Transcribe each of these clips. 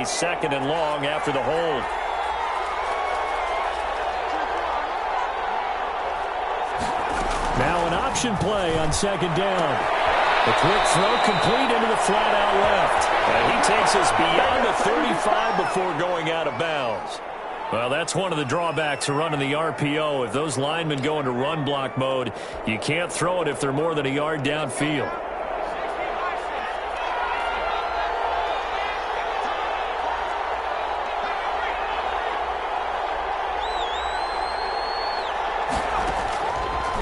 be second and long after the hold. Now an option play on second down. The quick throw complete into the flat out left. And he takes us beyond the 35 before going out of bounds. Well, that's one of the drawbacks of running the RPO. If those linemen go into run block mode, you can't throw it if they're more than a yard downfield.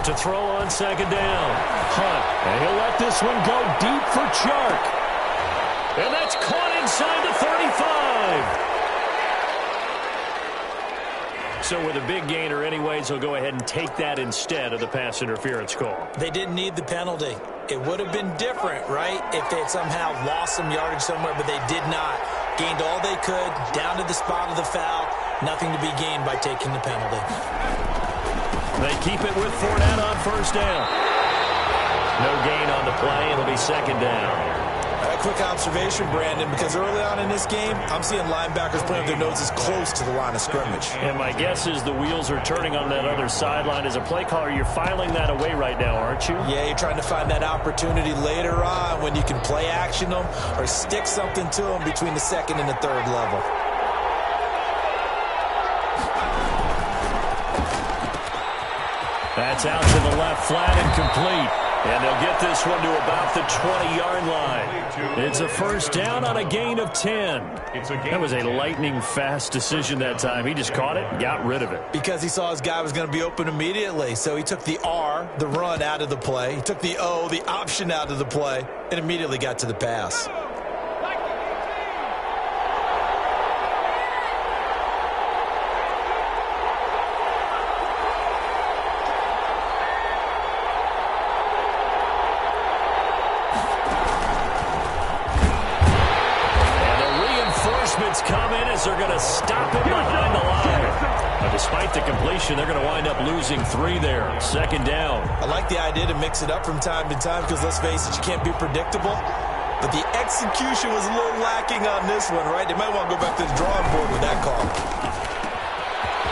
To throw on second down. Hunt. And he'll let this one go deep for Chark. And that's caught inside the 35. So with a big gainer anyways, he'll go ahead and take that instead of the pass interference call. They didn't need the penalty. It would have been different, right, if they had somehow lost some yardage somewhere, but they did not. Gained all they could, down to the spot of the foul. Nothing to be gained by taking the penalty. They keep it with Fournette on first down. No gain on the play. It'll be second down. A quick observation, Brandon, because early on in this game, I'm seeing linebackers putting their noses close to the line of scrimmage. And my guess is the wheels are turning on that other sideline. As a play caller, you're filing that away right now, aren't you? Yeah, you're trying to find that opportunity later on when you can play action them or stick something to them between the second and the third level. That's out to the left, flat and complete. And they'll get this one to about the 20-yard line. It's a first down on a gain of 10. That was a lightning-fast decision that time. He just caught it and got rid of it. Because he saw his guy was going to be open immediately. So he took the R, the run, out of the play. He took the O, the option, out of the play, and immediately got to the pass. Come in as they're going to stop him behind the line. Despite the completion, they're going to wind up losing 3 there. Second down. I like the idea to mix it up from time to time because, let's face it, you can't be predictable. But the execution was a little lacking on this one, right? They might want to go back to the drawing board with that call.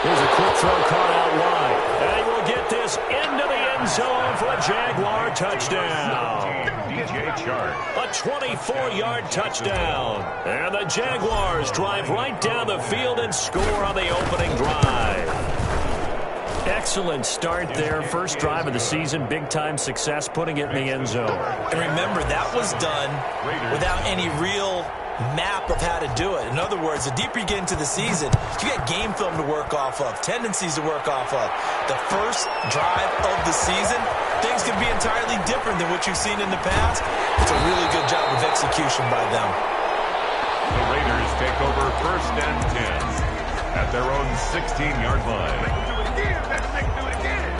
Here's a quick throw caught out wide. And he will get this into the end zone for a Jaguar touchdown. A 24-yard touchdown. And the Jaguars drive right down the field and score on the opening drive. Excellent start there. First drive of the season. Big-time success putting it in the end zone. And remember, that was done without any real map of how to do it. In other words, the deeper you get into the season, you got game film to work off of, tendencies to work off of. The first drive of the season, things can be entirely different than what you've seen in the past. It's a really good job of execution by them. The Raiders take over first and 10 at their own 16-yard line. Do it again. Let's do it again.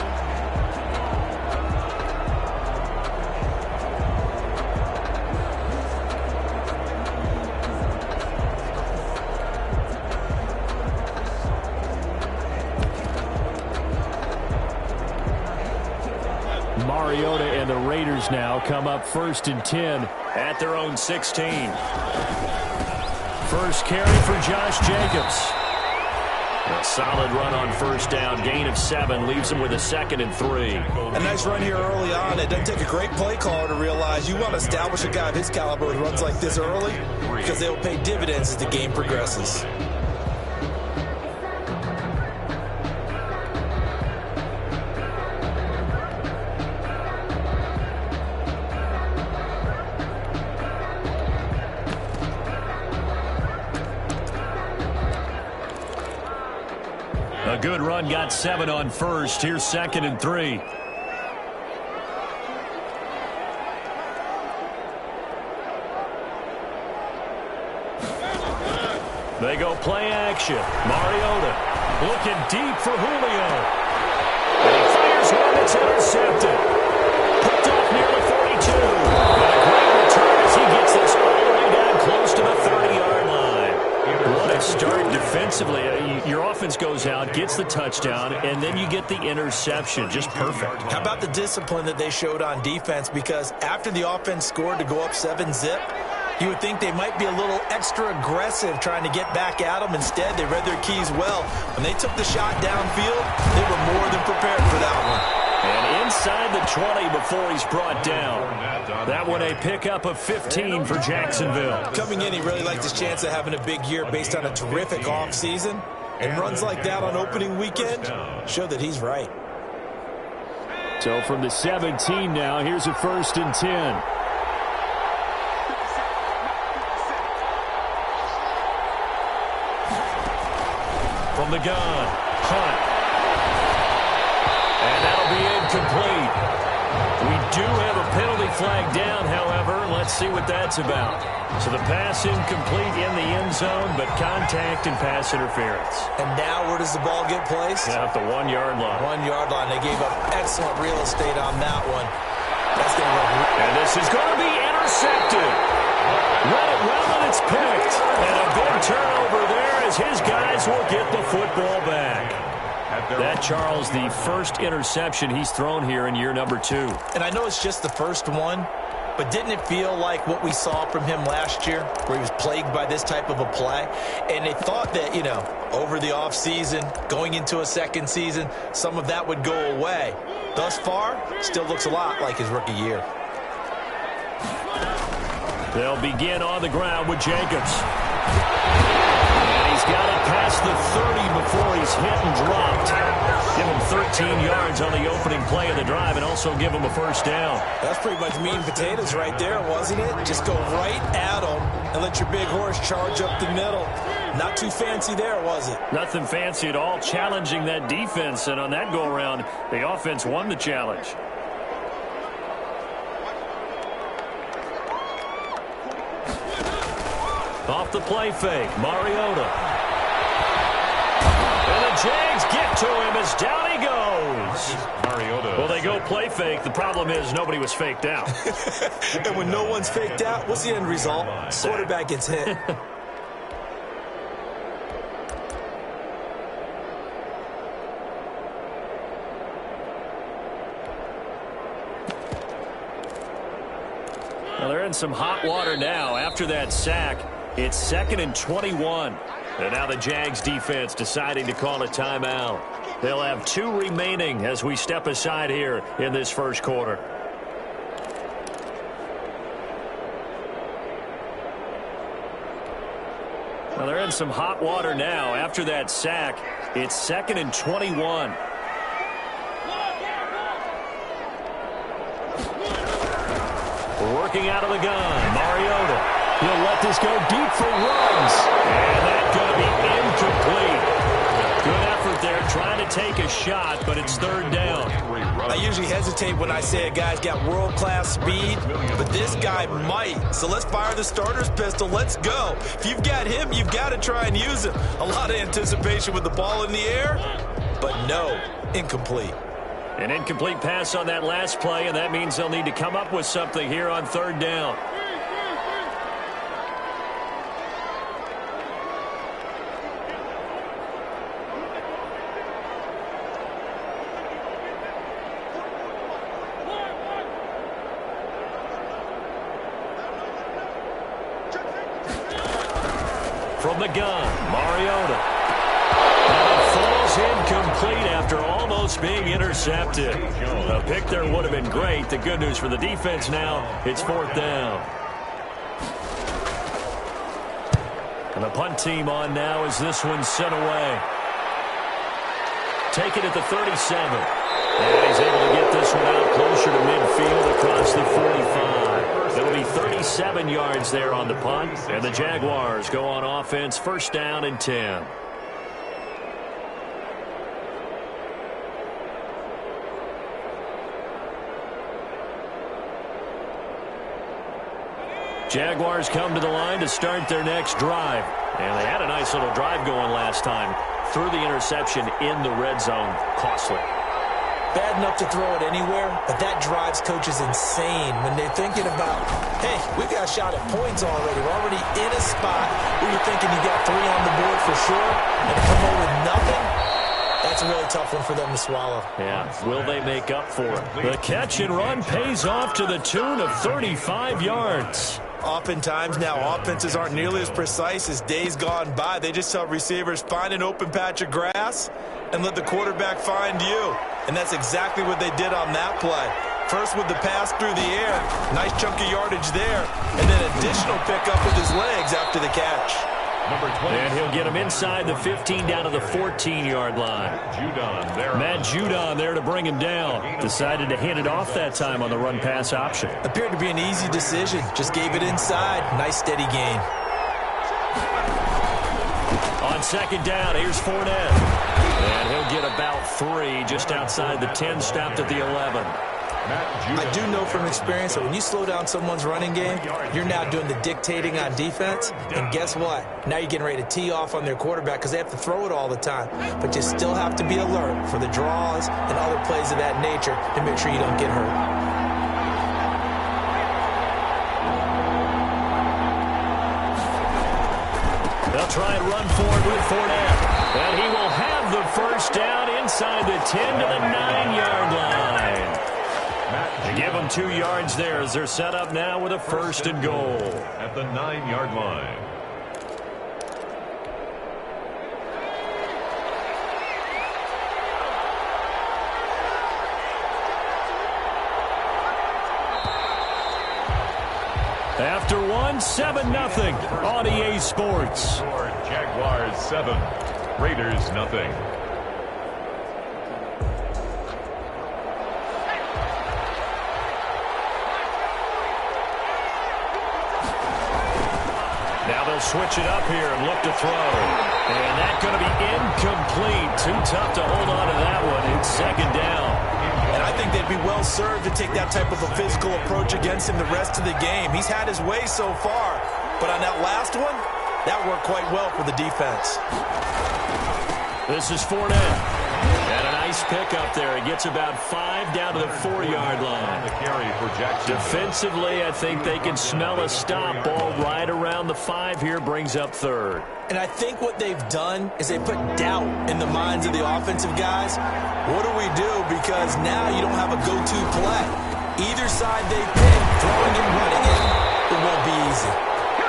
Mariota and the Raiders now come up first and 10 at their own 16. First carry for Josh Jacobs. A solid run on first down. Gain of 7 leaves him with a second and 3. A nice run here early on. It doesn't take a great play caller to realize you want to establish a guy of his caliber with runs like this early because they will pay dividends as the game progresses. A good run, got 7 on first. Here's second and 3. They go play action. Mariota looking deep for Julio. And he fires one that's intercepted. Picked off near the 42. And a great return as he gets this all the way down close to the 30-yard line. What a start defensively. Your offense goes out, gets the touchdown, and then you get the interception. Just perfect. How about the discipline that they showed on defense? Because after the offense scored to go up 7-zip, You would think they might be a little extra aggressive trying to get back at them. Instead, they read their keys well. When they took the shot downfield, they were more than prepared for that one. And inside the 20 before he's brought down. That one a pickup of 15 for Jacksonville. Coming in, he really liked his chance of having a big year based on a terrific offseason. And runs like that on opening weekend show that he's right. So from the 17 now, here's a 1st and 10. From the gun, Hunt. And that'll be incomplete. We do have a penalty flag down, however. Let's see what that's about. So the pass incomplete in the end zone, but contact and pass interference. And now where does the ball get placed? Yeah, at the 1-yard line. 1-yard line. They gave up excellent real estate on that one. That's going to work. And this is going to be intercepted. Read it well, and it's picked. And a big turnover there as his guys will get the football back. That, Charles, the first interception he's thrown here in year number 2. And I know it's just the first one, but didn't it feel like what we saw from him last year, where he was plagued by this type of a play? And they thought that, you know, over the offseason, going into a second season, some of that would go away. Thus far, still looks a lot like his rookie year. They'll begin on the ground with Jacobs. And he's got it past the 30 before he's hit and dropped. Give him 13 yards on the opening play of the drive and also give him a first down. That's pretty much meat and potatoes right there, wasn't it? Just go right at him and let your big horse charge up the middle. Not too fancy there, was it? Nothing fancy at all, challenging that defense. And on that go-around, the offense won the challenge. Off the play fake, Mariota. And the Jags get to him as down he goes. Mariota. Well, they go play fake. The problem is nobody was faked out. And when no one's faked out, what's the end result? Quarterback gets hit. Well, they're in some hot water now after that sack. It's 2nd and 21. And now the Jags defense deciding to call a timeout. They'll have 2 remaining as we step aside here in this first quarter. Well, they're in some hot water now after that sack. It's 2nd and 21. Working out of the gun, Mariota. He'll let this go deep for runs. And that's going to be incomplete. Good effort there trying to take a shot, but it's 3rd down. I usually hesitate when I say a guy's got world-class speed, but this guy might. So let's fire the starter's pistol. Let's go. If you've got him, you've got to try and use him. A lot of anticipation with the ball in the air, but no, incomplete. An incomplete pass on that last play, and that means they'll need to come up with something here on 3rd down. From the gun, Mariota. And it falls incomplete after almost being intercepted. A pick there would have been great. The good news for the defense now, it's 4th down. And the punt team on now as this one's sent away. Take it at the 37. And he's able to get this one out closer to midfield across the 45. It'll be 37 yards there on the punt. And the Jaguars go on offense, 1st down and 10. Jaguars come to the line to start their next drive. And they had a nice little drive going last time. Threw the interception in the red zone. Costly. Bad enough to throw it anywhere, but that drives coaches insane when they're thinking about, hey, we got a shot at points already. We're already in a spot where you're thinking you got 3 on the board for sure, and to come over with nothing, that's a really tough one for them to swallow. Yeah, will they make up for it? The catch and run pays off to the tune of 35 yards. Oftentimes now, offenses aren't nearly as precise as days gone by. They just tell receivers, find an open patch of grass and let the quarterback find you. And that's exactly what they did on that play. First with the pass through the air, nice chunk of yardage there, and then additional pickup with his legs after the catch. And he'll get him inside the 15 down to the 14-yard line. Matt Judon there to bring him down. Decided to hand it off that time on the run-pass option. Appeared to be an easy decision. Just gave it inside. Nice steady gain. On second down, here's Fournette. And he'll get about 3 just outside the 10, stopped at the 11. I do know from experience that when you slow down someone's running game, you're now doing the dictating on defense. And guess what? Now you're getting ready to tee off on their quarterback because they have to throw it all the time. But you still have to be alert for the draws and other plays of that nature to make sure you don't get hurt. They'll try and run forward with Fournette. And he will have the first down inside the 10 to the 9-yard line. They give them 2 yards there as they're set up now with a first and goal. At the 9-yard line. After 1, 7-0 on EA Sports. Jaguars 7, Raiders 0. Now they'll switch it up here and look to throw. And that's going to be incomplete. Too tough to hold on to that one. It's second down. And I think they'd be well served to take that type of a physical approach against him the rest of the game. He's had his way so far. But on that last one, that worked quite well for the defense. This is Fournette. And a nice pickup there. He gets about 5 down to the 4-yard line. The carry for Jackson. Defensively, I think they can smell a stop. Ball right around the 5 here, brings up third. And I think what they've done is they put doubt in the minds of the offensive guys. What do we do? Because now you don't have a go-to play. Either side they pick, throwing and running it won't be easy.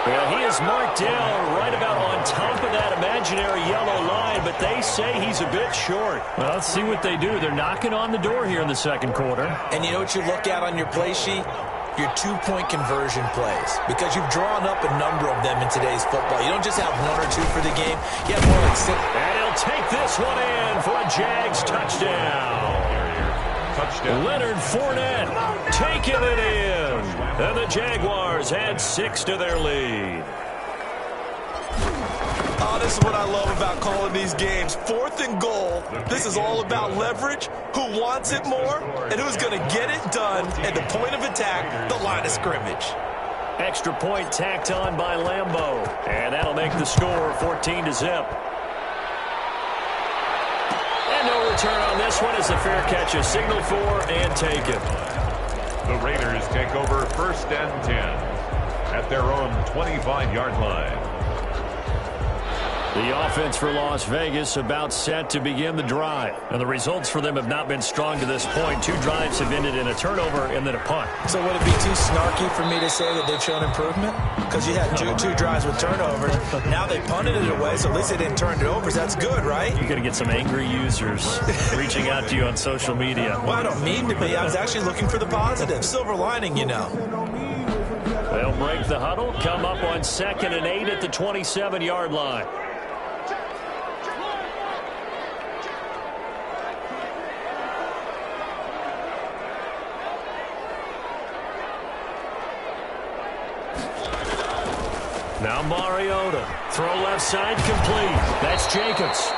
Well, he is marked down right about on top of that imaginary yellow line, but they say he's a bit short. Well, let's see what they do. They're knocking on the door here in the second quarter. And you know what you look at on your play sheet? Your 2-point conversion plays, because you've drawn up a number of them in today's football. You don't just have 1 or 2 for the game. You have more like 6. And he'll take this one in for a Jags touchdown. Leonard Fournette taking it in. And the Jaguars add 6 to their lead. Oh, this is what I love about calling these games. 4th and goal. This is all about leverage, who wants it more, and who's going to get it done at the point of attack, the line of scrimmage. Extra point tacked on by Lambeau. And that'll make the score 14-0. And no return on this one as the fair catch is signaled for and taken. The Raiders take over 1st and 10 at their own 25-yard line. The offense for Las Vegas about set to begin the drive. And the results for them have not been strong to this point. 2 drives have ended in a turnover and then a punt. So would it be too snarky for me to say that they've shown improvement? Because you had two drives with turnovers. Now they punted it away, so at least they didn't turn it over. So that's good, right? You're going to get some angry users reaching out to you on social media. Well, I don't mean to be. I was actually looking for the positive. Silver lining, you know. They'll break the huddle, come up on 2nd and 8 at the 27-yard line. Now Mariota. Throw left side complete. That's Jacobs.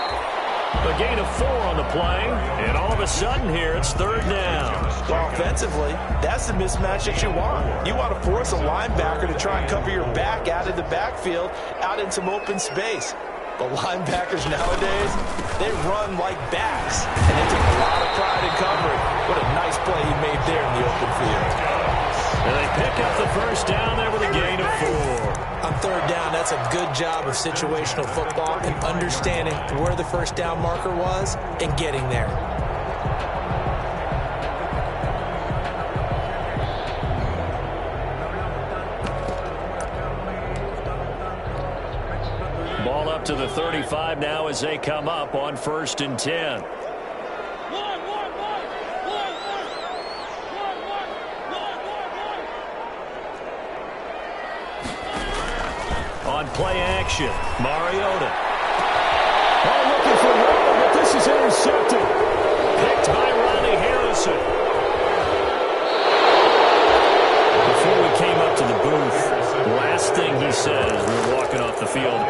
A gain of 4 on the play. And all of a sudden here, it's 3rd down. Well, offensively, that's the mismatch that you want. You want to force a linebacker to try and cover your back out of the backfield, out in some open space. But linebackers nowadays, they run like backs. And they take a lot of pride in covering. What a nice play he made there in the open field. And they pick up the first down there with a gain of 4. On 3rd down, that's a good job of situational football and understanding where the first down marker was and getting there. Ball up to the 35 now as they come up on 1st and 10. On play action, Mariota. Oh, looking for Waddle, but this is intercepted. Picked by Ronnie Harrison. Before we came up to the booth, last thing he said as we were walking off the field,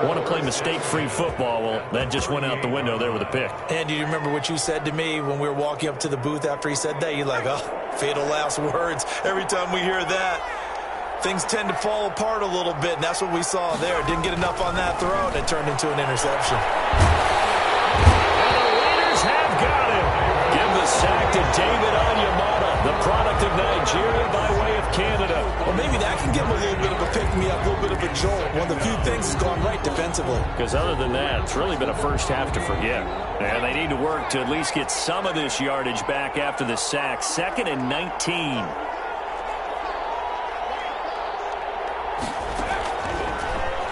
want to play mistake-free football. Well, that just went out the window there with a pick. And do you remember what you said to me when we were walking up to the booth after he said that? You're like, oh, fatal last words. Every time we hear that, things tend to fall apart a little bit, and that's what we saw there. Didn't get enough on that throw, and it turned into an interception. And the Raiders have got him. Give the sack to David Onyemata, the product of Nigeria by way of Canada. Well, maybe that can give him a little bit of a pick-me-up, a little bit of a jolt. One of the few things has gone right defensively. Because other than that, it's really been a first half to forget. And they need to work to at least get some of this yardage back after the sack. 2nd and 19.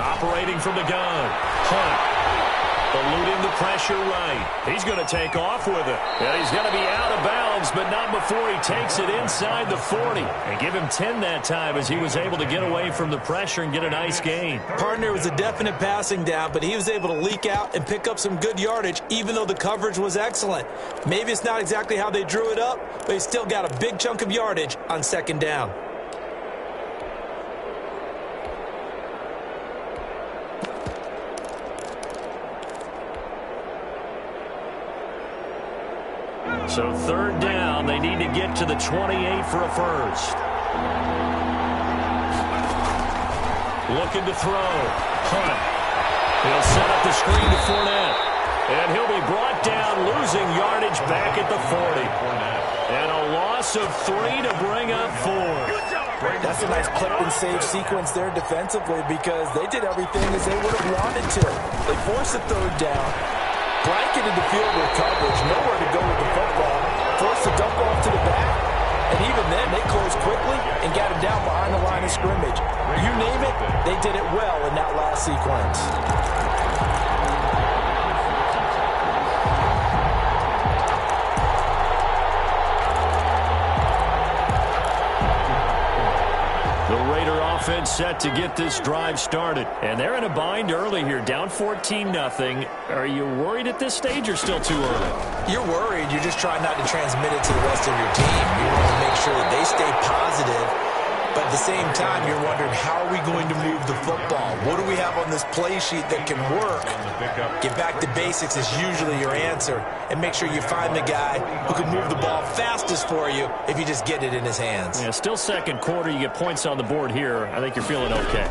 Operating from the gun. Hunt. Eluding the pressure right. He's going to take off with it. And he's going to be out of bounds, but not before he takes it inside the 40. And give him 10 that time as he was able to get away from the pressure and get a nice gain. Partner was a definite passing down, but he was able to leak out and pick up some good yardage, even though the coverage was excellent. Maybe it's not exactly how they drew it up, but he still got a big chunk of yardage on 2nd down. So 3rd down, they need to get to the 28 for a first. Looking to throw. Hunt. He'll set up the screen to Fournette. And he'll be brought down, losing yardage back at the 40. And a loss of 3 to bring up 4. That's a nice clip and save sequence there defensively because they did everything as they would have wanted to. They forced the 3rd down. Blanketed the field with coverage, nowhere to go with the football, forced to dump off to the back, and even then they closed quickly and got him down behind the line of scrimmage. You name it, they did it well in that last sequence. The Raider offense set to get this drive started. And they're in a bind early here, down 14-0. Are you worried at this stage or still too early? You're worried. You're just trying not to transmit it to the rest of your team. You want to make sure that they stay positive. But at the same time, you're wondering, how are we going to move the football? What do we have on this play sheet that can work? Get back to basics is usually your answer. And make sure you find the guy who can move the ball fastest for you if you just get it in his hands. Yeah, still 2nd quarter. You get points on the board here. I think you're feeling okay.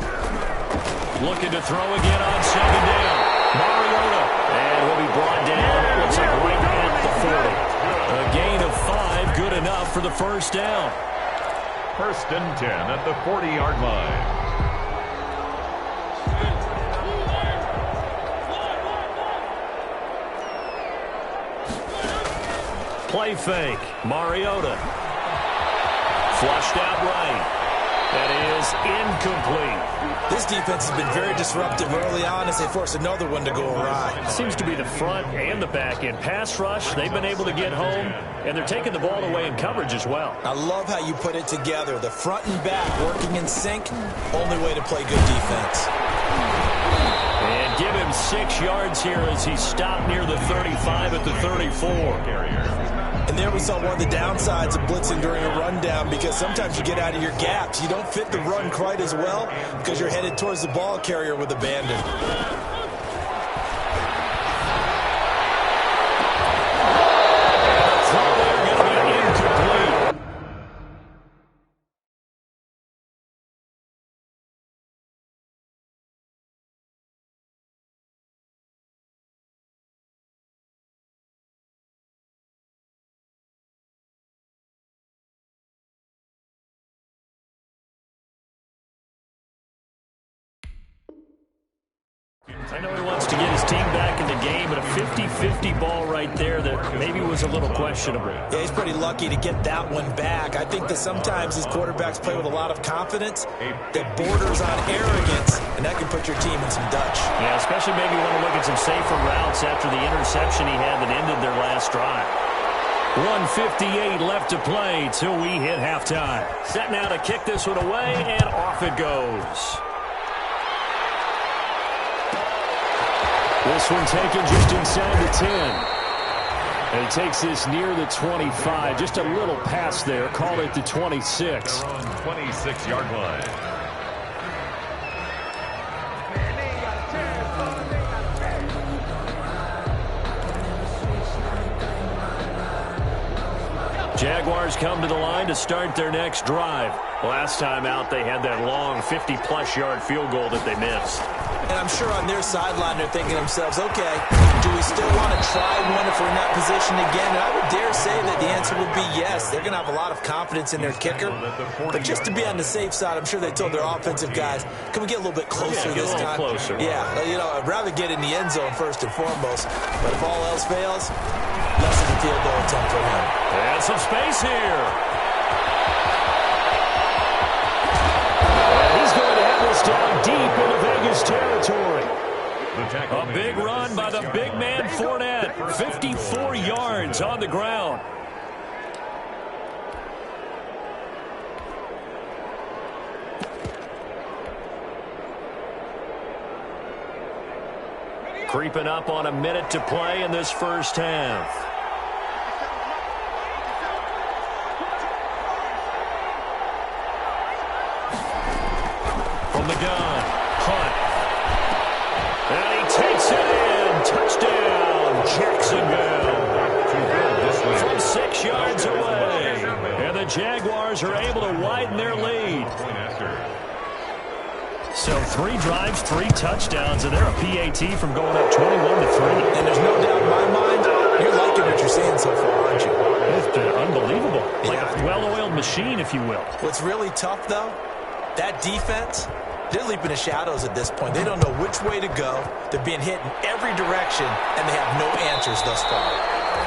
Looking to throw again on 2nd down. Mariota. And he'll be brought down. Looks like right at the 40. A gain of 5. Good enough for the 1st down. 1st and 10 at the 40-yard line. Play fake. Mariota. Flushed out right. That is incomplete. This defense has been very disruptive early on as they force another one to go awry. Seems to be the front and the back end. Pass rush, they've been able to get home, and they're taking the ball away in coverage as well. I love how you put it together. The front and back working in sync, only way to play good defense. And give him 6 yards here as he stopped near the 35 at the 34. And there we saw one of the downsides of blitzing during a rundown because sometimes you get out of your gaps. You don't fit the run quite as well because you're headed towards the ball carrier with abandon. I know he wants to get his team back in the game, but a 50-50 ball right there that maybe was a little questionable. Yeah, he's pretty lucky to get that one back. I think that sometimes these quarterbacks play with a lot of confidence that borders on arrogance, and that can put your team in some Dutch. Yeah, especially maybe want to look at some safer routes after the interception he had that ended their last drive. 1:58 left to play till we hit halftime. Set now to kick this one away, and off it goes. This one taken just inside the 10. And it takes this near the 25. Just a little pass there. Call it the 26. They're on 26-yard line. Jaguars come to the line to start their next drive. Last time out, they had that long 50-plus yard field goal that they missed. And I'm sure on their sideline they're thinking to themselves, okay, do we still want to try one if we're in that position again? And I would dare say that the answer would be yes. They're going to have a lot of confidence in their kicker. But just to be on the safe side, I'm sure they told their offensive guys, can we get a little bit closer this time? Closer. Yeah, you know, I'd rather get in the end zone first and foremost. But if all else fails, less than a field goal attempt for him. And some space here. Down deep into Vegas territory. A big run by the big man Fournette. 54 yards on the ground. Creeping up on a minute to play in this first half. From the gun, Hunt. And he takes it in. Touchdown, Jacksonville. From 6 yards away. And the Jaguars are able to widen their lead. So 3 drives, 3 touchdowns, and they're a PAT from going up 21-3. And there's no doubt in my mind, you're liking what you're seeing so far, aren't you? It's been unbelievable. Like a well-oiled machine, if you will. What's really tough, though, that defense, they're leaping the shadows at this point. They don't know which way to go. They're being hit in every direction, and they have no answers thus far.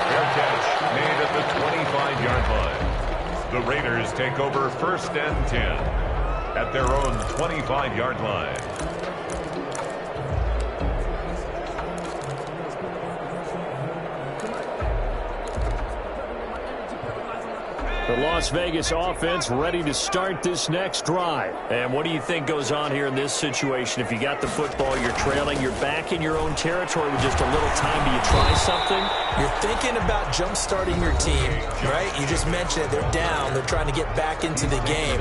Fair catch made at the 25-yard line. The Raiders take over 1st and 10 at their own 25-yard line. The Las Vegas offense ready to start this next drive. And what do you think goes on here in this situation? If you got the football, you're trailing, you're back in your own territory with just a little time. Do you try something? You're thinking about jump-starting your team, right? You just mentioned it. They're down. They're trying to get back into the game.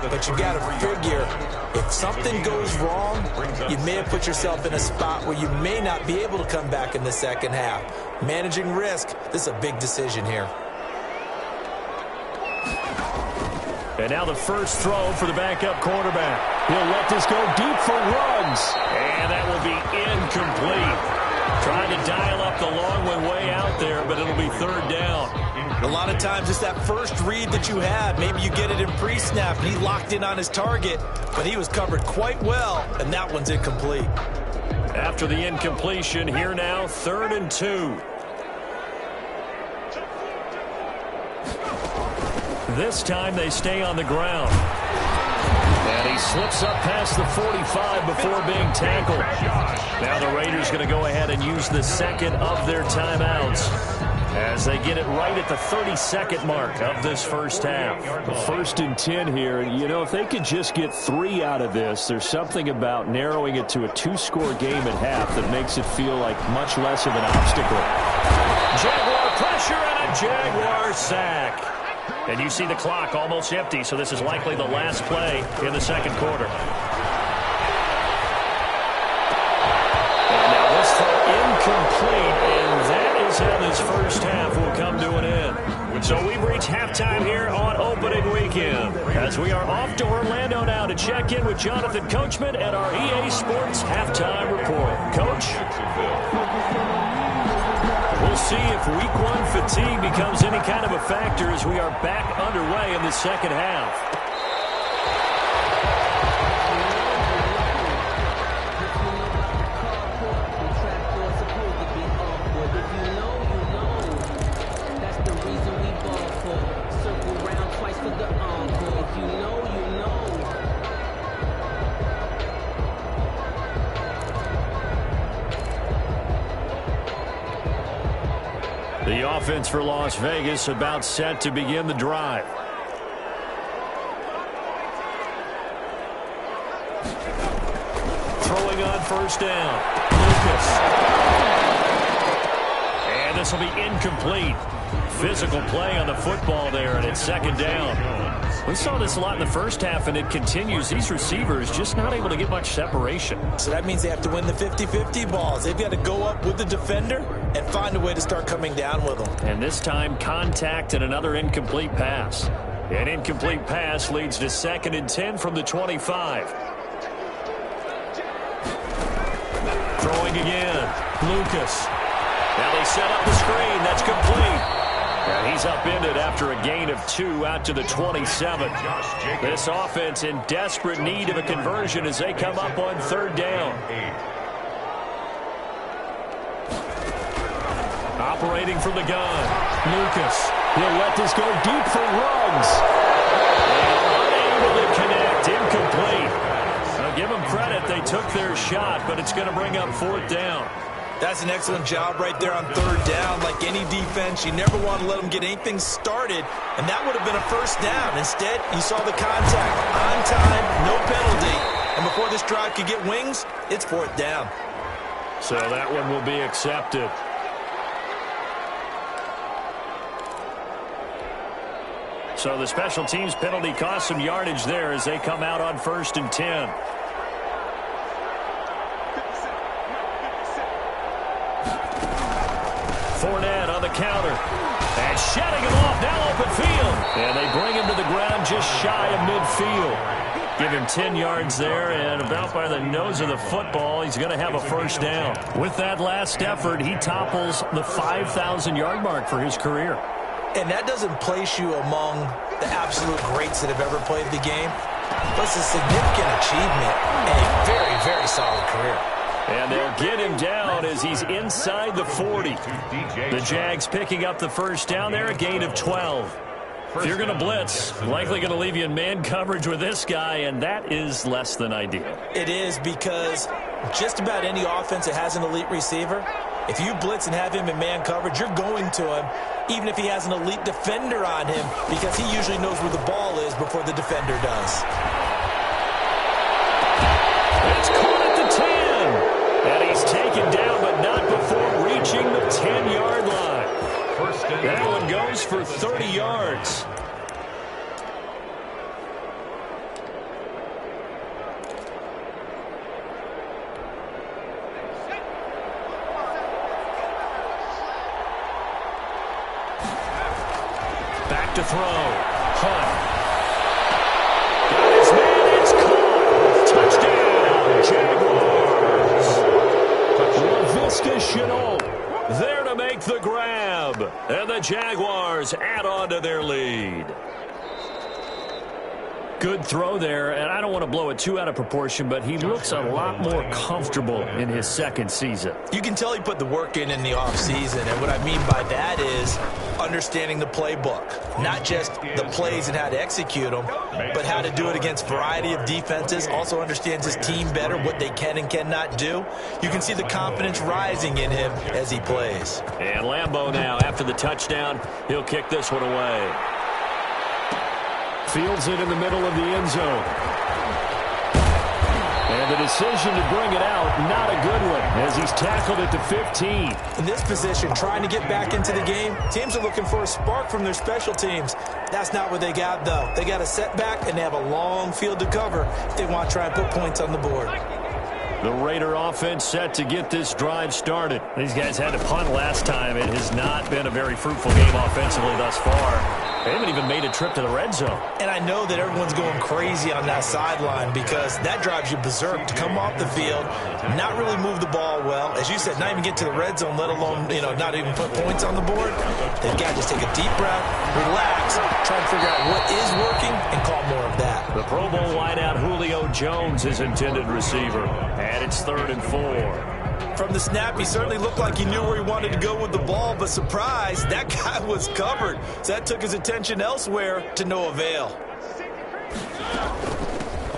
But you got to figure, if something goes wrong, you may have put yourself in a spot where you may not be able to come back in the second half. Managing risk, this is a big decision here. And now the first throw for the backup quarterback. He'll let this go deep for runs. And that will be incomplete. Trying to dial up the long one way out there, but it'll be 3rd down. A lot of times it's that first read that you had. Maybe you get it in pre-snap, and he locked in on his target, but he was covered quite well, and that one's incomplete. After the incompletion, here now, 3rd and 2. This time they stay on the ground. And he slips up past the 45 before being tackled. Now the Raiders going to go ahead and use the second of their timeouts as they get it right at the 32nd mark of this first half. 1st and 10 here. You know, if they could just get 3 out of this, there's something about narrowing it to a 2-score game at half that makes it feel like much less of an obstacle. Jaguar pressure and a Jaguar sack. And you see the clock almost empty, so this is likely the last play in the second quarter. And now this throw incomplete, and that is how this first half will come to an end. So we've reached halftime here on opening weekend, as we are off to Orlando now to check in with Jonathan Coachman at our EA Sports Halftime Report. Coach? We'll see if Week 1 fatigue becomes any kind of a factor as we are back underway in the second half. The offense for Las Vegas about set to begin the drive. Throwing on first down. Lucas. And this will be incomplete. Physical play on the football there, and it's second down. We saw this a lot in the first half, and it continues. These receivers just not able to get much separation. So that means they have to win the 50-50 balls. They've got to go up with the defender and find a way to start coming down with them. And this time, contact and another incomplete pass. An incomplete pass leads to 2nd and 10 from the 25. Throwing again. Lucas. Now they set up the screen. That's complete. And he's upended after a gain of 2 out to the 27. This offense in desperate need of a conversion as they come up on 3rd down. Operating from the gun. Lucas. He'll let this go deep for Ruggs. And unable to connect. Incomplete. Now give them credit. They took their shot, but it's going to bring up 4th down. That's an excellent job right there on 3rd down. Like any defense, you never want to let them get anything started, and that would have been a 1st down. Instead, you saw the contact. On time, no penalty. And before this drive could get wings, it's 4th down. So that one will be accepted. So the special teams penalty cost some yardage there as they come out on 1st and 10. Fournette on the counter. And shedding him off, now open field. And they bring him to the ground just shy of midfield. Give him 10 yards there, and about by the nose of the football, he's going to have a 1st down. With that last effort, he topples the 5,000-yard mark for his career. And that doesn't place you among the absolute greats that have ever played the game. But it's a significant achievement and a very, very solid career. And they'll get him down as he's inside the 40. The Jags picking up the 1st down there, a gain of 12. If you're going to blitz, likely going to leave you in man coverage with this guy, and that is less than ideal. It is, because just about any offense that has an elite receiver, if you blitz and have him in man coverage, you're going to him, even if he has an elite defender on him, because he usually knows where the ball is before the defender does. It's caught at the 10. And he's taken down, but not before reaching the 10-yard line. That one goes for 30 yards. Back to throw. Hunt. Got his man. It's caught. Touchdown, Jaguars. Laviska Shenault there to make the grab. And the Jaguars add on to their lead. Good throw there, and I don't want to blow it too out of proportion, but he looks a lot more comfortable in his 2nd season. You can tell he put the work in the offseason, and what I mean by that is understanding the playbook. Not just the plays and how to execute them, but how to do it against a variety of defenses. Also understands his team better, what they can and cannot do. You can see the confidence rising in him as he plays. And Lambeau now, after the touchdown, he'll kick this one away. Fields it in the middle of the end zone. And the decision to bring it out, not a good one, as he's tackled at the 15. In this position, trying to get back into the game, teams are looking for a spark from their special teams. That's not what they got, though. They got a setback, and they have a long field to cover if they want to try and put points on the board. The Raider offense set to get this drive started. These guys had to punt last time. It has not been a very fruitful game offensively thus far. They haven't even made a trip to the red zone. And I know that everyone's going crazy on that sideline because that drives you berserk to come off the field, not really move the ball well. As you said, not even get to the red zone, let alone, not even put points on the board. They've got to just take a deep breath, relax, try to figure out what is working, and call more of that. The Pro Bowl wideout Julio Jones is intended receiver. And it's 3rd and 4. From the snap, he certainly looked like he knew where he wanted to go with the ball, but surprise, that guy was covered. So that took his attention elsewhere to no avail.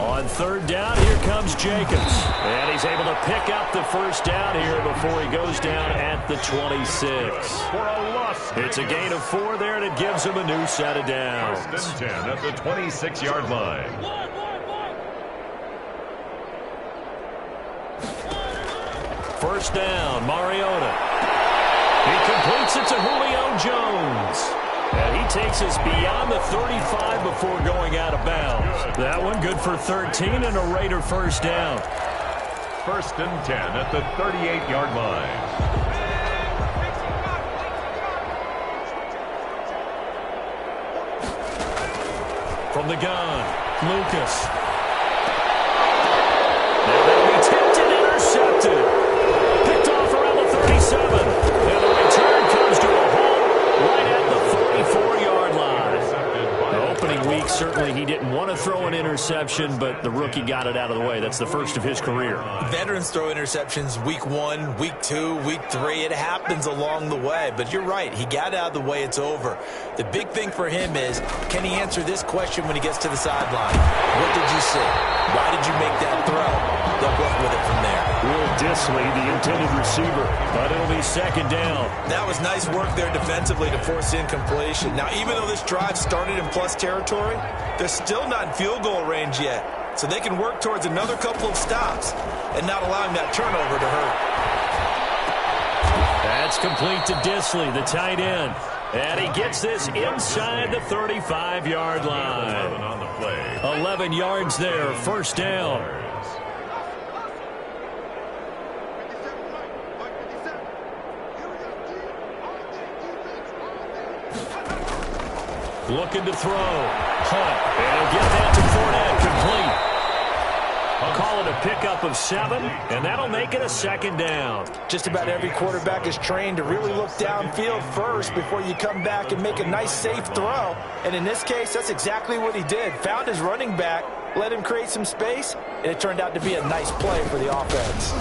On 3rd down, here comes Jacobs. And he's able to pick up the 1st down here before he goes down at the 26. For a lot It's a gain of 4 there, and it gives him a new set of downs. First and 10 at the 26-yard line. First down, Mariota. He completes it to Julio Jones. And he takes us beyond the 35 before going out of bounds. That one good for 13 and a Raider first down. First and 10 at the 38-yard line. From the gun, Lucas. Now that'll be tipped and intercepted. Picked off around the 37. And the return comes to a home right at the 44-yard line. The opening week, certainly he didn't want to throw an interception, but the rookie got it out of the way. That's the first of his career. Veterans throw interceptions week 1, week 2, week 3. It happens along the way. But you're right. He got out of the way. It's over. The big thing for him is, can he answer this question when he gets to the sideline? What did you see? Why did you make that throw? They'll work with it from there. Will Dissly, the intended receiver, but it'll be second down. That was nice work there defensively to force incompletion. Now, even though this drive started in plus territory, they're still not in field goal range yet. So they can work towards another couple of stops and not allowing that turnover to hurt. That's complete to Dissly, the tight end. And he gets this inside the 35-yard line. 11 on the play. 11 yards there, first down. Looking to throw. Hunt. And he'll get that to Fournette. Complete. I'll call it a pickup of 7, and that'll make it a second down. Just about every quarterback is trained to really look downfield first before you come back and make a nice, safe throw. And in this case, that's exactly what he did. Found his running back, let him create some space, and it turned out to be a nice play for the offense.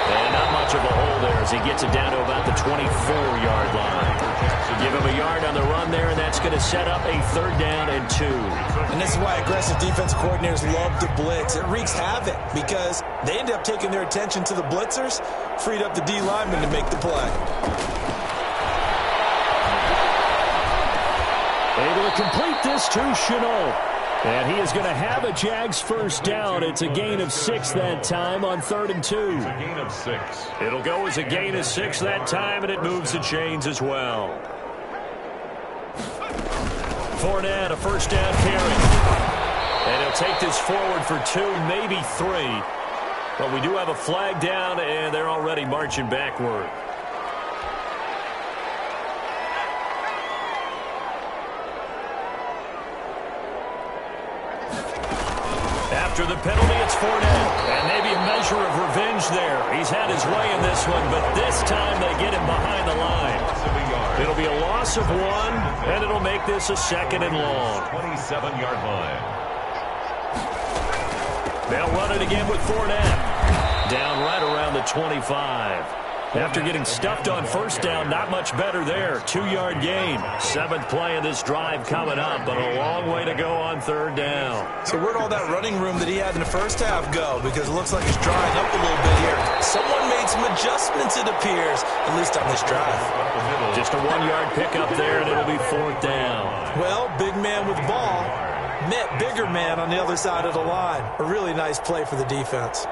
And not much of a hole there as he gets it down to about the 24-yard line. So give him a yard on the run there, and that's going to set up a third down and 2. And this is why aggressive defensive coordinators love to blitz. It wreaks havoc because they end up taking their attention to the blitzers, freed up the D lineman to make the play. Able to complete this to Chenault. And he is going to have a Jags first down. It's a gain of 6 that time on 3rd and 2. It's a gain of 6. It'll go as a gain of 6 that time, and it moves the chains as well. Fournette, a first down carry. And he'll take this forward for 2, maybe 3. But we do have a flag down, and they're already marching backward. After the penalty, it's Fournette. And maybe a measure of revenge there. He's had his way in this one, but this time they get him behind the line. It'll be a loss of 1, and it'll make this a second and long. 27-yard line. They'll run it again with Fournette. Down right around the 25. After getting stuffed on first down, not much better there. 2-yard gain. 7th play of this drive coming up, but a long way to go on 3rd down. So where'd all that running room that he had in the first half go? Because it looks like it's drying up a little bit here. Someone made some adjustments, it appears, at least on this drive. Just a 1-yard pickup there, and it'll be 4th down. Well, big man with ball met bigger man on the other side of the line. A really nice play for the defense.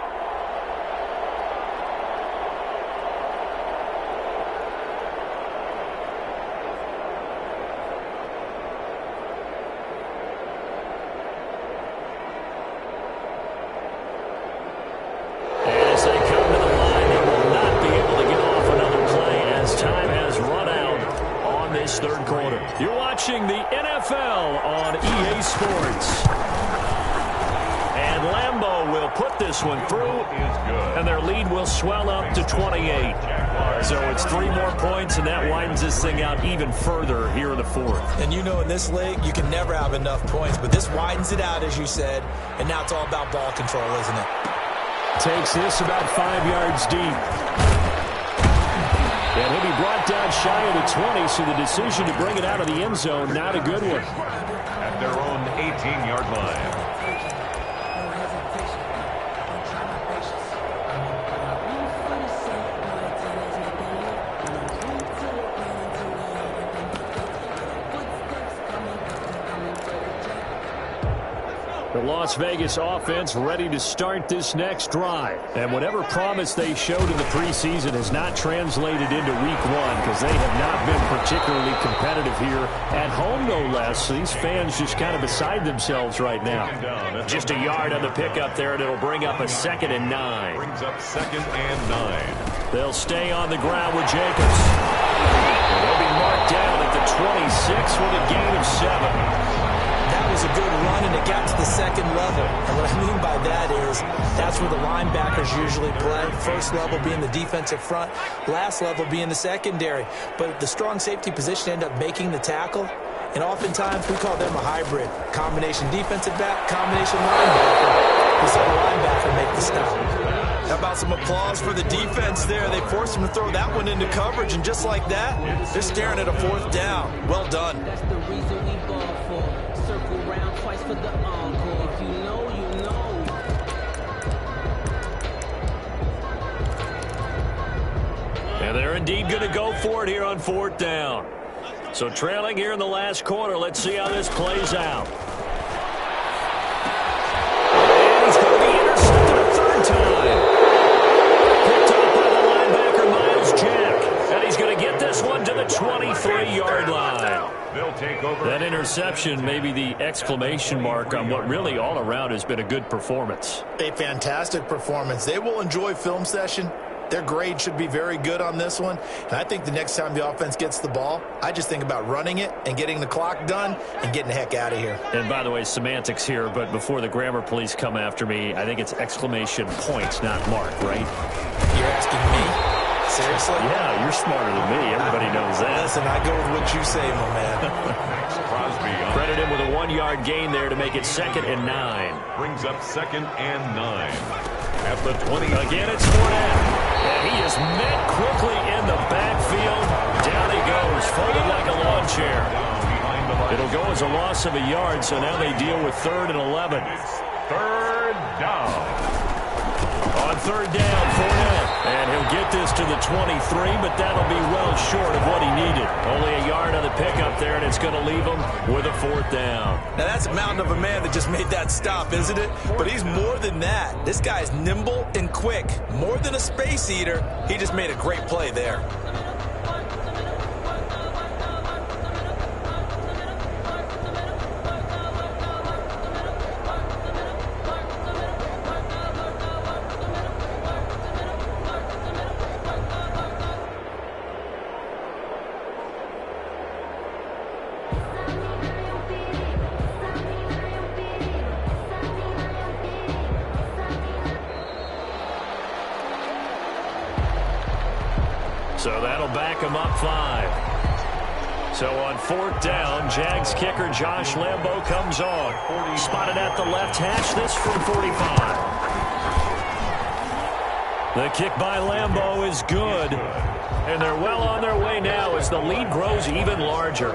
You're watching the NFL on EA Sports. And Lambeau will put this one through, and their lead will swell up to 28. So it's 3 more points, and that widens this thing out even further here in the 4th. And you know in this league, you can never have enough points, but this widens it out, as you said, and now it's all about ball control, isn't it? Takes this about 5 yards deep. And he'll be brought down shy of the 20, so the decision to bring it out of the end zone, not a good one. At their own 18-yard line. Las Vegas offense ready to start this next drive. And whatever promise they showed in the preseason has not translated into week one because they have not been particularly competitive here at home, no less. So these fans just kind of beside themselves right now. Just a yard on the pickup there, and it'll bring up a 2nd and 9. Brings up 2nd and 9. They'll stay on the ground with Jacobs. And he'll be marked down at the 26 with a gain of 7. That was a good run, and it got to the 2nd level. And what I mean by that is that's where the linebackers usually play. First level being the defensive front, last level being the secondary. But the strong safety position ended up making the tackle. And oftentimes we call them a hybrid. Combination defensive back, combination linebacker. We saw the linebacker make the stop. How about some applause for the defense there? They forced him to throw that one into coverage, and just like that, they're staring at a 4th down. Well done. That's the reason we ball for. Circle round twice for the encore. If you know, you know. And they're indeed going to go for it here on 4th down. So trailing here in the last quarter. Let's see how this plays out. And he's going to be intercepted a 3rd time. Picked up by the linebacker, Miles Jack. And he's going to get this one to the 23-yard line. They'll take over. That interception may be the exclamation mark on what really all around has been a good performance. A fantastic performance. They will enjoy film session. Their grade should be very good on this one. And I think the next time the offense gets the ball, I just think about running it and getting the clock done and getting the heck out of here. And by the way, semantics here, but before the grammar police come after me, I think it's exclamation points, not mark, right? You're asking me? Seriously? Yeah, you're smarter than me. Everybody knows that. Listen, I go with what you say, my man. Crosby Credit him with a 1-yard gain there to make it 2nd and 9. brings up 2nd and 9. At the 20. Again, it's Fournette. And he is met quickly in the backfield. Down he goes, folded like a lawn chair. It'll go as a loss of a yard, so now they deal with 3rd and 11. 3rd down. On 3rd down, Fournette. And he'll get this to the 23, but that'll be well short of what he needed. Only a yard on the pickup there, and it's going to leave him with a 4th down. Now, that's a mountain of a man that just made that stop, isn't it? But he's more than that. This guy's nimble and quick. More than a space eater. He just made a great play there. So that'll back him up 5. So on 4th down, Jags kicker Josh Lambo comes on. Spotted at the left hash, this from 45. The kick by Lambo is good. And they're well on their way now as the lead grows even larger.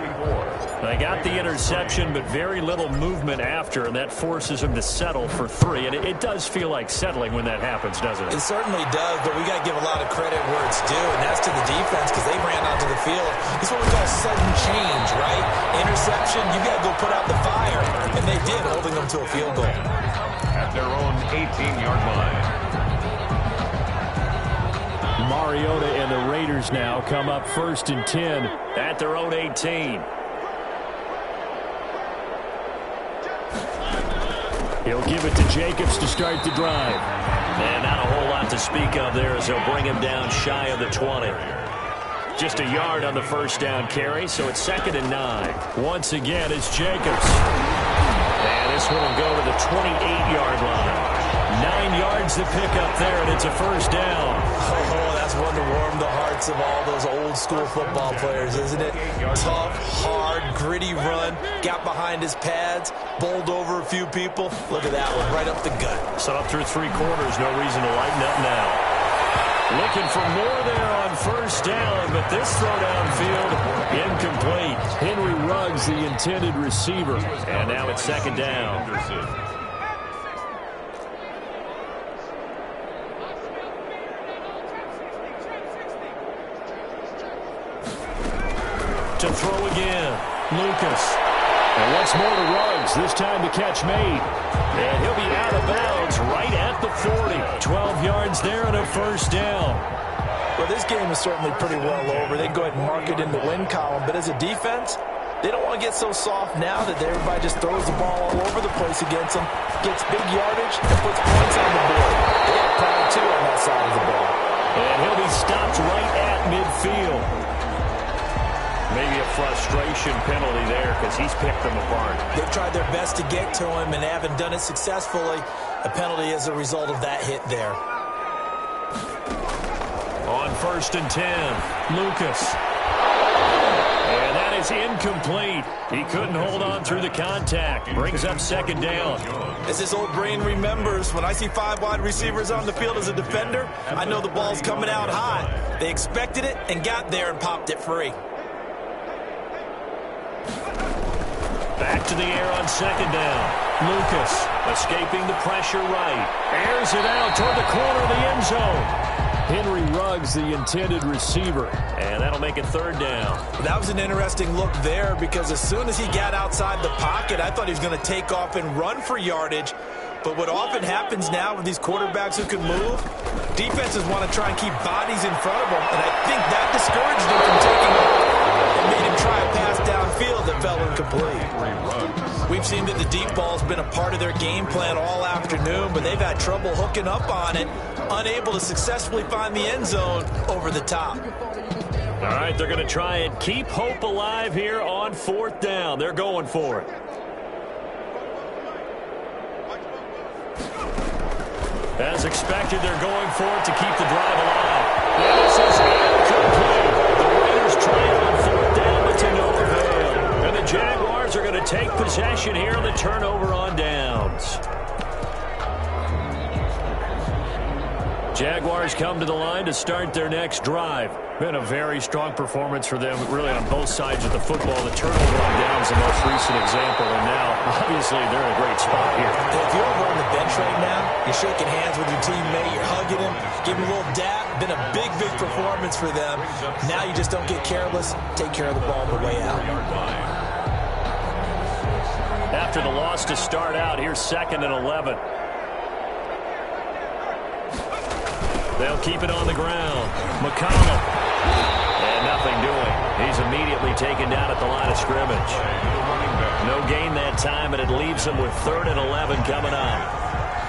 They got the interception, but very little movement after, and that forces them to settle for 3. And it does feel like settling when that happens, doesn't it? It certainly does, but we got to give a lot of credit where it's due, and that's to the defense because they ran onto the field. This is what we call sudden change, right? Interception, you got to go put out the fire, and they did, holding them to a field goal. At their own 18-yard line. Mariota and the Raiders now come up 1st and 10 at their own 18. He'll give it to Jacobs to start the drive. And not a whole lot to speak of there as they'll bring him down shy of the 20. Just a yard on the 1st down carry, so it's 2nd and 9. Once again, it's Jacobs. And this one will go to the 28-yard line. 9 yards to pick up there, and it's a 1st down. Oh, that's one to warm the hearts of all those old school football players, isn't it? Tough, hard, gritty run. Got behind his pads, bowled over a few people. Look at that one, right up the gut. So up through 3 quarters, no reason to lighten up now. Looking for more there on 1st down, but this throw downfield incomplete. Henry Ruggs, the intended receiver. And now it's 2nd down. To throw again, Lucas. And once more to Ruggs, this time the catch made. And he'll be out of bounds right at the 40. 12 yards there and a first down. Well, this game is certainly pretty well over. They can go ahead and mark it in the win column. But as a defense, they don't want to get so soft now that everybody just throws the ball all over the place against them, gets big yardage, and puts points on the board. They have power, too, on that side of the ball. And he'll be stopped right at midfield. Maybe a frustration penalty there because he's picked them apart. They've tried their best to get to him and haven't done it successfully. A penalty as a result of that hit there. On 1st and 10, Lucas. And that is incomplete. He couldn't hold on through the contact. Brings up 2nd down. As his old brain remembers, when I see 5 wide receivers on the field as a defender, I know the ball's coming out hot. They expected it and got there and popped it free. Back to the air on 2nd down. Lucas escaping the pressure right. Airs it out toward the corner of the end zone. Henry Ruggs, the intended receiver. And that'll make it 3rd down. That was an interesting look there because as soon as he got outside the pocket, I thought he was going to take off and run for yardage. But what often happens now with these quarterbacks who can move, defenses want to try and keep bodies in front of them. And I think that discouraged him from taking off and made him try a pass downfield that fell incomplete. We've seen that the deep ball's been a part of their game plan all afternoon, but they've had trouble hooking up on it, unable to successfully find the end zone over the top. All right, they're going to try and keep hope alive here on 4th down. They're going for it. As expected, they're going for it to keep the drive alive. This is incomplete. The Raiders try it on 4th down, but to no avail. And the Jaguars are going to take possession here on the turnover on downs. Jaguars come to the line to start their next drive. Been a very strong performance for them, really on both sides of the football. The turnover on downs, the most recent example, and now, obviously, they're in a great spot here. If you're over on the bench right now, you're shaking hands with your teammate, you're hugging him, giving him a little dap. Been a big, big performance for them. Now you just don't get careless. Take care of the ball on the way out. After the loss to start out, here's 2nd and 11. They'll keep it on the ground. McConnell. And nothing doing. He's immediately taken down at the line of scrimmage. No gain that time, and it leaves them with 3rd and 11 coming up.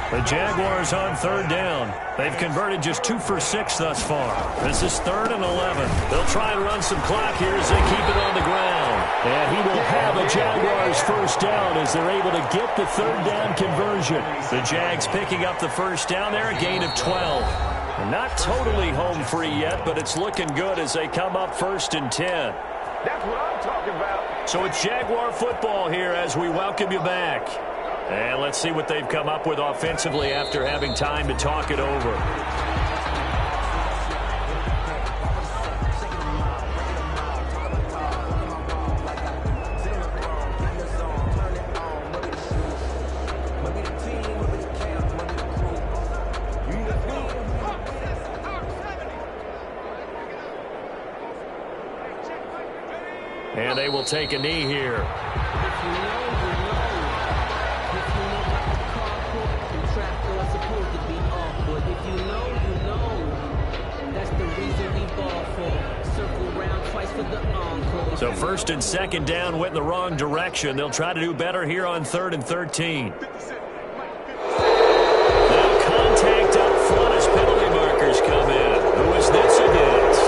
The Jaguars on 3rd down. They've converted just 2 for 6 thus far. This is 3rd and 11. They'll try and run some clock here as they keep it on the ground. And he will have a Jaguars first down as they're able to get the 3rd down conversion. The Jags picking up the first down there, a gain of 12. Not totally home free yet, but it's looking good as they come up 1st and 10. That's what I'm talking about. So it's Jaguar football here as we welcome you back. And let's see what they've come up with offensively after having time to talk it over. And they will take a knee here. So 1st and 2nd down went in the wrong direction. They'll try to do better here on 3rd and 13. Now contact up front as penalty markers come in. Who is this against?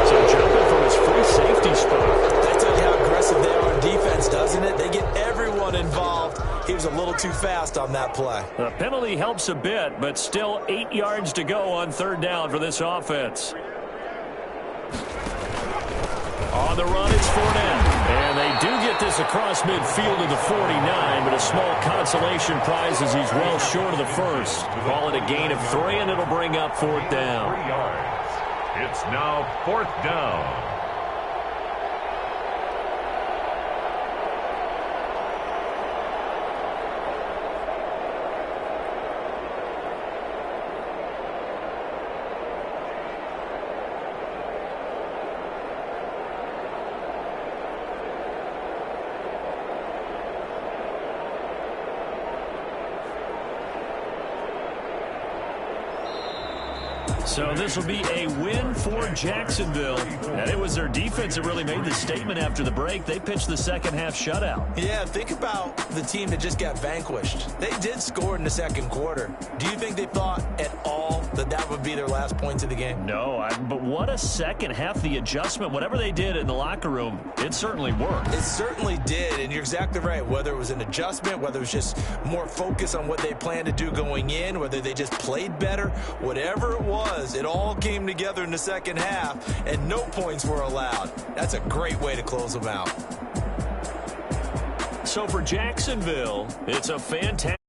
So jumping from his free safety spot. That tells you how aggressive they are on defense, doesn't it? They get everyone involved. He was a little too fast on that play. The penalty helps a bit, but still 8 yards to go on 3rd down for this offense. On the run, it's Fournette. And they do get this across midfield to the 49, but a small consolation prize as he's well short of the first. Call it a gain of 3, and it'll bring up 4th down. 3 yards. It's now 4th down. So this will be a win for Jacksonville. And it was their defense that really made the statement after the break. They pitched the second half shutout. Yeah, think about the team that just got vanquished. They did score in the second quarter. Do you think they thought at all that that would be their last points of the game? No, but what a second half. The adjustment, whatever they did in the locker room, it certainly worked. It certainly did, and you're exactly right. Whether it was an adjustment, whether it was just more focus on what they planned to do going in, whether they just played better, whatever it was, it all came together in the second half, and no points were allowed. That's a great way to close them out. So for Jacksonville, it's a fantastic